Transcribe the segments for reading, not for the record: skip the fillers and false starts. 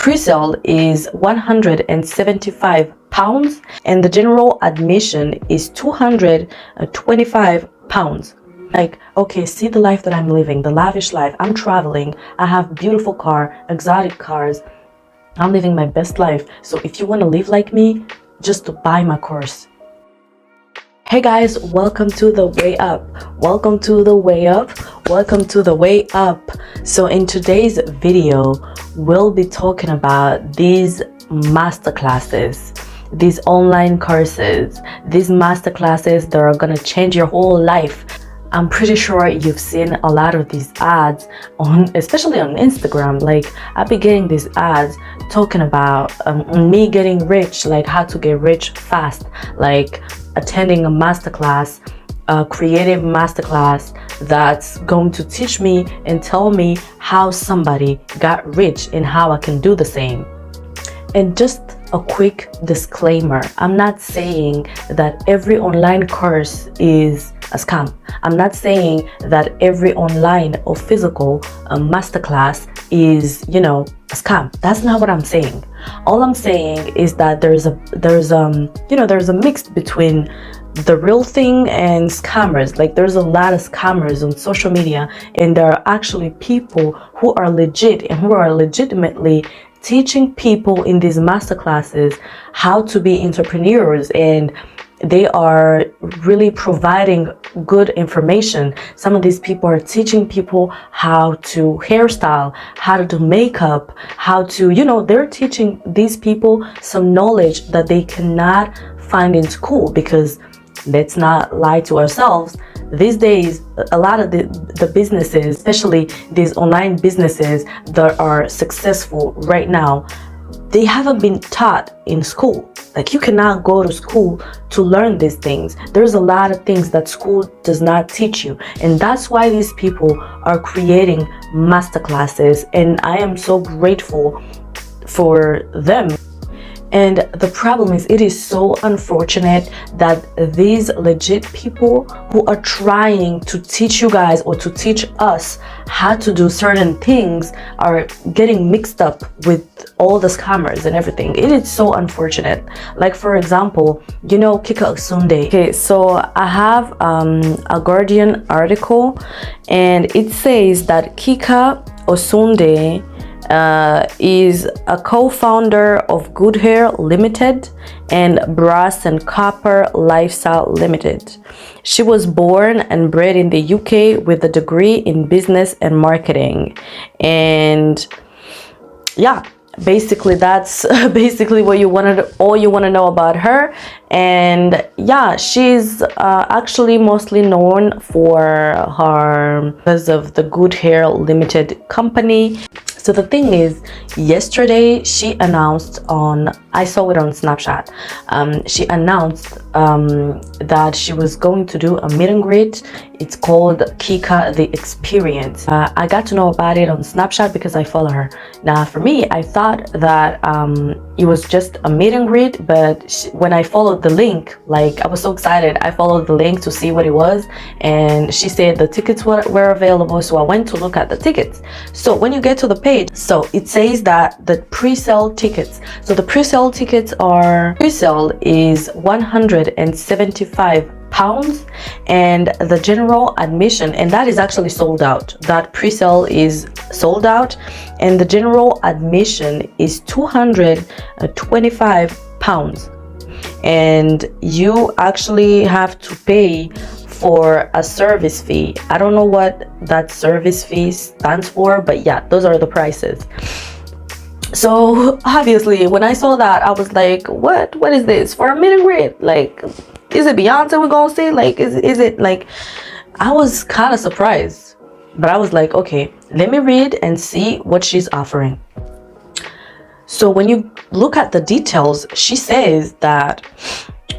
Pre-sale is £175 and the general admission is £225. Like, okay, see the life that I'm living, the lavish life. I'm traveling, I have beautiful car, exotic cars. I'm living my best life. So if you want to live like me, just to buy my course. Hey guys, welcome to the way up. Welcome to the way up. Welcome to the way up. So in today's video, we'll be talking about these masterclasses, these online courses, these masterclasses that are gonna change your whole life. I'm pretty sure you've seen a lot of these ads especially on Instagram. Like, I've been getting these ads talking about me getting rich, like how to get rich fast, like attending a masterclass, a creative masterclass that's going to teach me and tell me how somebody got rich and how I can do the same. And just a quick disclaimer, I'm not saying that every online course is a scam. I'm not saying that every online or physical masterclass is, a scam. That's not what I'm saying. All I'm saying is that there's a mix between the real thing and scammers. Like, there's a lot of scammers on social media, and there are actually people who are legit and who are legitimately teaching people in these masterclasses how to be entrepreneurs, and they are really providing good information. Some of these people are teaching people how to hairstyle, how to do makeup, how to, they're teaching these people some knowledge that they cannot find in school, because let's not lie to ourselves. These days, a lot of the businesses, especially these online businesses that are successful right now, they haven't been taught in school. Like, you cannot go to school to learn these things. There's a lot of things that school does not teach you. And that's why these people are creating masterclasses. And I am so grateful for them. And the problem is, it is so unfortunate that these legit people who are trying to teach you guys or to teach us how to do certain things are getting mixed up with all the scammers and everything. It is so unfortunate. Like, for example, Kika Experience. Okay, so I have a Guardian article, and it says that Kika Experience is a co-founder of Good Hair Limited and Brass and Copper Lifestyle Limited. She was born and bred in the UK with a degree in business and marketing. And yeah, basically that's basically what all you want to know about her. And yeah, she's actually mostly known for her because of the Good Hair Limited company. So the thing is, yesterday she announced I saw it on Snapchat. She announced that she was going to do a meet and greet. It's called Kika The Experience. I got to know about it on Snapchat because I follow her. Now, for me, I thought that it was just a meet and greet, but when I followed the link, like, I was so excited. I followed the link to see what it was, and she said the tickets were available, so I went to look at the tickets. So when you get to the page, so it says that the pre-sale tickets. So the pre-sale tickets pre-sale is £175, and the general admission, and that is actually sold out. That pre-sale is sold out, and the general admission is £225, and you actually have to pay for a service fee. I don't know what that service fee stands for, but yeah, those are the prices. So obviously, when I saw that, I was like, what is this for a meet and greet? Like, is it Beyonce we're gonna see? Like, is it like, I was kind of surprised, but I was like, okay, let me read and see what she's offering. So when you look at the details, she says that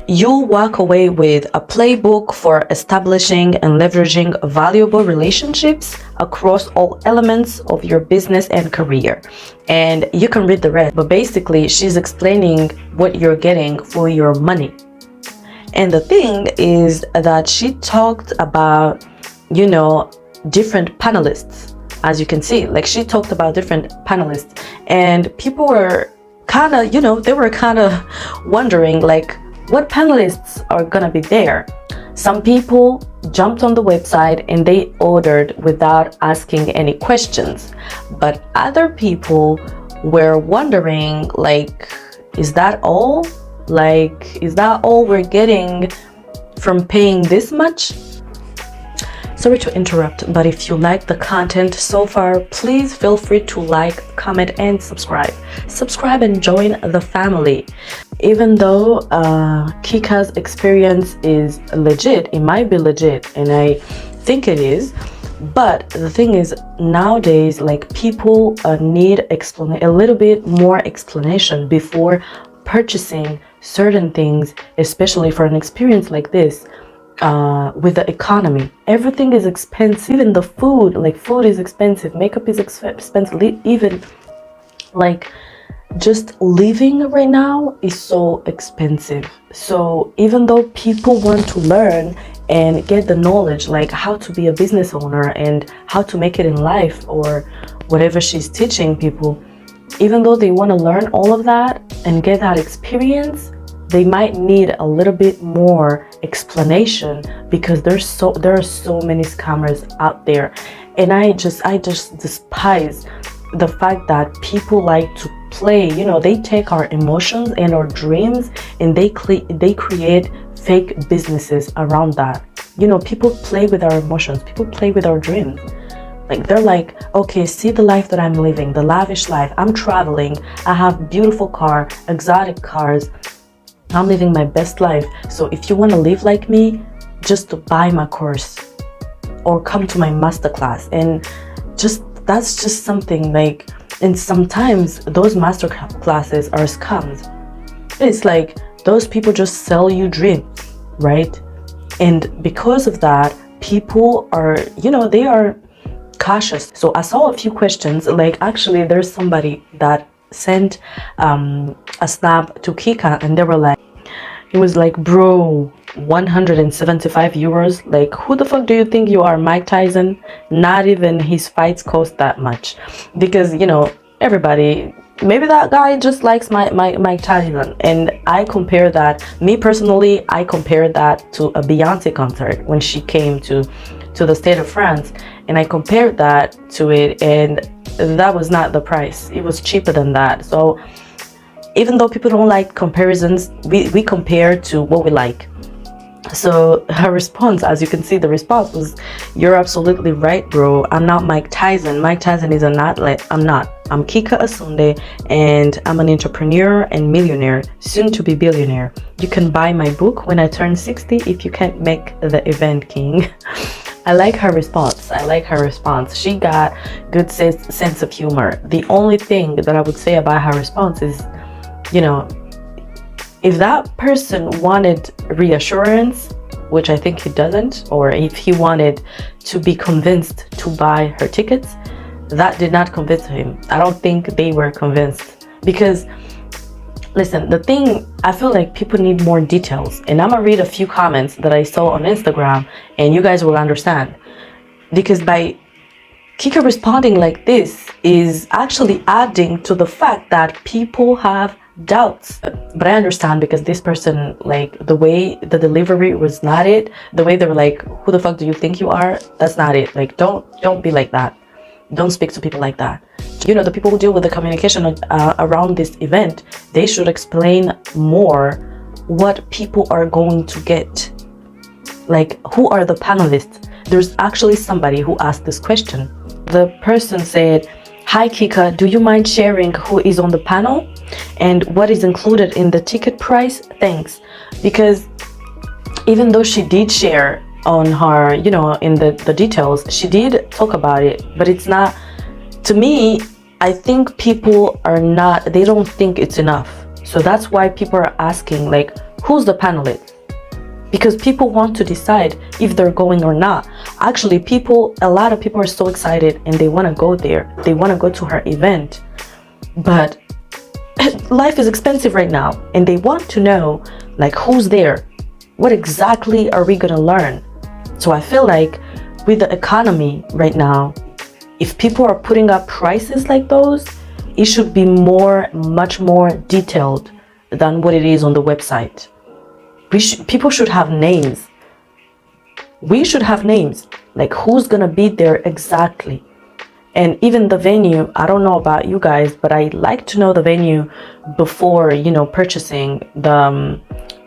you'll walk away with a playbook for establishing and leveraging valuable relationships across all elements of your business and career. And you can read the rest, but basically she's explaining what you're getting for your money. And the thing is that she talked about, different panelists. As you can see, like, she talked about different panelists, and people were kind of, they were kind of wondering like what panelists are gonna be there. Some people jumped on the website and they ordered without asking any questions, but other people were wondering like, is that all? Like, is that all we're getting from paying this much? Sorry to interrupt, but if you like the content so far, please feel free to like, comment, and subscribe. Subscribe and join the family. Even though Kika's Experience is legit, it might be legit, and I think it is, but the thing is, nowadays, like, people need a little bit more explanation before purchasing certain things, especially for an experience like this. With the economy, everything is expensive. Even the food, like food is expensive, makeup is expensive, even like just living right now is so expensive. So even though people want to learn and get the knowledge, like how to be a business owner and how to make it in life or whatever she's teaching people, even though they want to learn all of that and get that experience, they might need a little bit more explanation because there are so many scammers out there. And I just despise the fact that people like to play, they take our emotions and our dreams and they create fake businesses around that. People play with our emotions, people play with our dreams. Like, they're like, okay, see the life that I'm living, the lavish life, I'm traveling, I have beautiful car, exotic cars, I'm living my best life. So if you want to live like me, just buy my course or come to my masterclass. And that's just something like, and sometimes those master classes are scams. It's like those people just sell you dreams, right? And because of that, people are, they are cautious. So I saw a few questions, like actually there's somebody that sent a snap to Kika and they were like, it was like, bro, 175 euros, like who the fuck do you think you are, Mike Tyson? Not even his fights cost that much. Because everybody, maybe that guy just likes Mike Tyson. And I compare that, me personally, I compare that to a Beyonce concert when she came to the state of France, and I compared that to it, and that was not the price. It was cheaper than that. So even though people don't like comparisons, we compare to what we like. So her response, as you can see, the response was, you're absolutely right, bro. I'm not Mike Tyson. Mike Tyson is an athlete. I'm not. I'm Kika Asunde, and I'm an entrepreneur and millionaire, soon to be billionaire. You can buy my book when I turn 60 if you can't make the event, king. I like her response. She got good sense of humor. The only thing that I would say about her response is, if that person wanted reassurance, which I think he doesn't, or if he wanted to be convinced to buy her tickets, that did not convince him. I don't think they were convinced. Because, listen, the thing, I feel like people need more details. And I'm gonna read a few comments that I saw on Instagram, and you guys will understand. Because by Kika responding like this is actually adding to the fact that people have doubts. But I understand, because this person, like, the way the delivery was not it, the way they were like, who the fuck do you think you are? That's not it. Like, don't be like that. Don't speak to people like that. The people who deal with the communication around this event, they should explain more what people are going to get. Like, who are the panelists? There's actually somebody who asked this question. The person said, hi Kika, do you mind sharing who is on the panel and what is included in the ticket price? Thanks. Because even though she did share on her, in the details, she did talk about it, but it's not, to me, I think people they don't think it's enough. So that's why people are asking, like, who's the panelist? Because people want to decide if they're going or not. Actually, a lot of people are so excited and they want to go there. They want to go to her event. But life is expensive right now, and they want to know, like, who's there? What exactly are we going to learn? So I feel like with the economy right now, if people are putting up prices like those, it should be much more detailed than what it is on the website. People should have names. We should have names, like who's gonna be there exactly. And even the venue, I don't know about you guys, but I like to know the venue before, you know, purchasing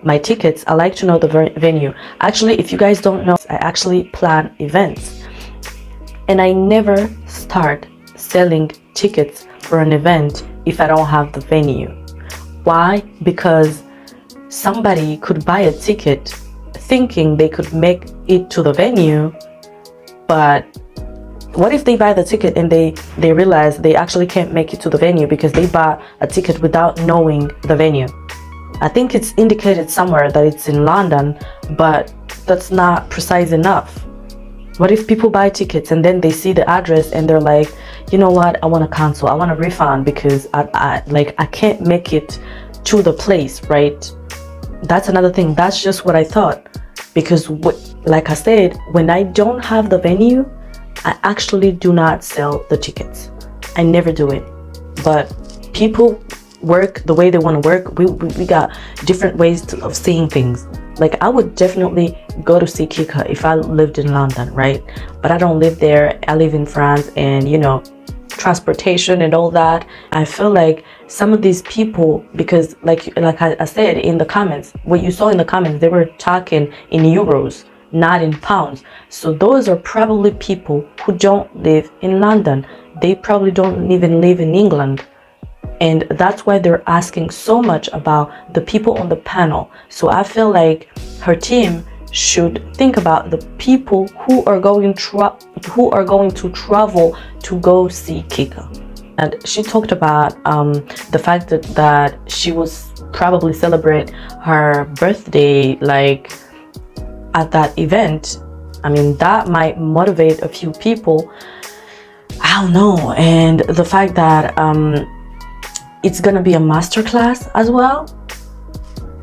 my tickets. I like to know the venue. Actually, if you guys don't know, I actually plan events, and I never start selling tickets for an event if I don't have the venue. Why? Because somebody could buy a ticket thinking they could make it to the venue, but what if they buy the ticket and they realize they actually can't make it to the venue because they bought a ticket without knowing the venue? I think it's indicated somewhere that it's in London, but that's not precise enough. What if people buy tickets and then they see the address and they're like, you know what, I want to cancel, I want a refund because I can't make it to the place, right? That's another thing. That's just what I thought, because like I said, when I don't have the venue, I actually do not sell the tickets. I never do it. But people work the way they want to work. We got different ways of seeing things. Like, I would definitely go to see Kika if I lived in London, right? But I don't live there. I live in France, and you know, transportation and all that. I feel like some of these people, because like I said in the comments, what you saw in the comments, they were talking in euros, not in pounds. So those are probably people who don't live in London. They probably don't even live in England. And that's why they're asking so much about the people on the panel. So I feel like her team should think about the people who are going to travel to go see Kika. And she talked about the fact that she was probably celebrate her birthday like at that event. I mean, that might motivate a few people. I don't know. And the fact that it's gonna be a masterclass as well.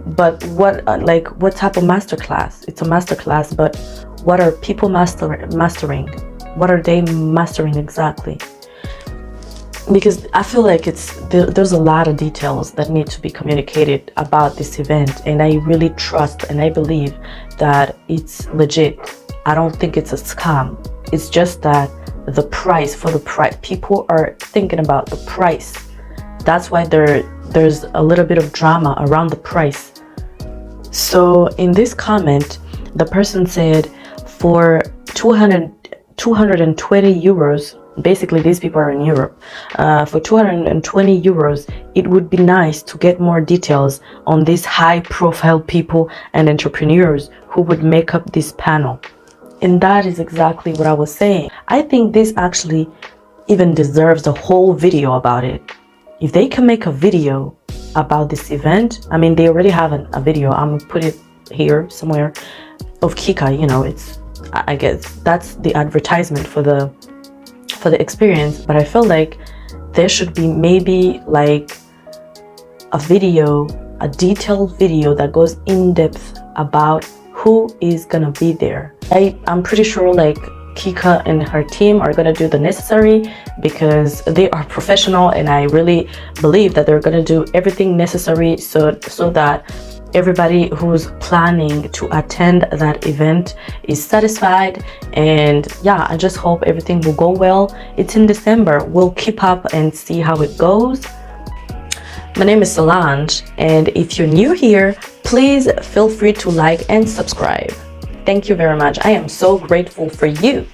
But what type of masterclass? It's a masterclass, but what are people mastering? What are they mastering exactly? Because I feel like there's a lot of details that need to be communicated about this event, and I really trust and I believe that it's legit. I don't think it's a scam. It's just that the price, people are thinking about the price. That's why there's a little bit of drama around the price. So in this comment, the person said for 220 euros, basically these people are in Europe, for 220 euros, it would be nice to get more details on these high profile people and entrepreneurs who would make up this panel. And that is exactly what I was saying. I think this actually even deserves a whole video about it. If they can make a video about this event, I mean, they already have a video. I'm gonna put it here somewhere of Kika. You know, I guess that's the advertisement for the experience. But I feel like there should be maybe like a video, a detailed video that goes in depth about who is gonna be there. I'm pretty sure like Kika and her team are going to do the necessary, because they are professional, and I really believe that they're going to do everything necessary so that everybody who's planning to attend that event is satisfied. And yeah, I just hope everything will go well. It's in December. We'll keep up and see how it goes. My name is Solange, and if you're new here, please feel free to like and subscribe. Thank you very much. I am so grateful for you.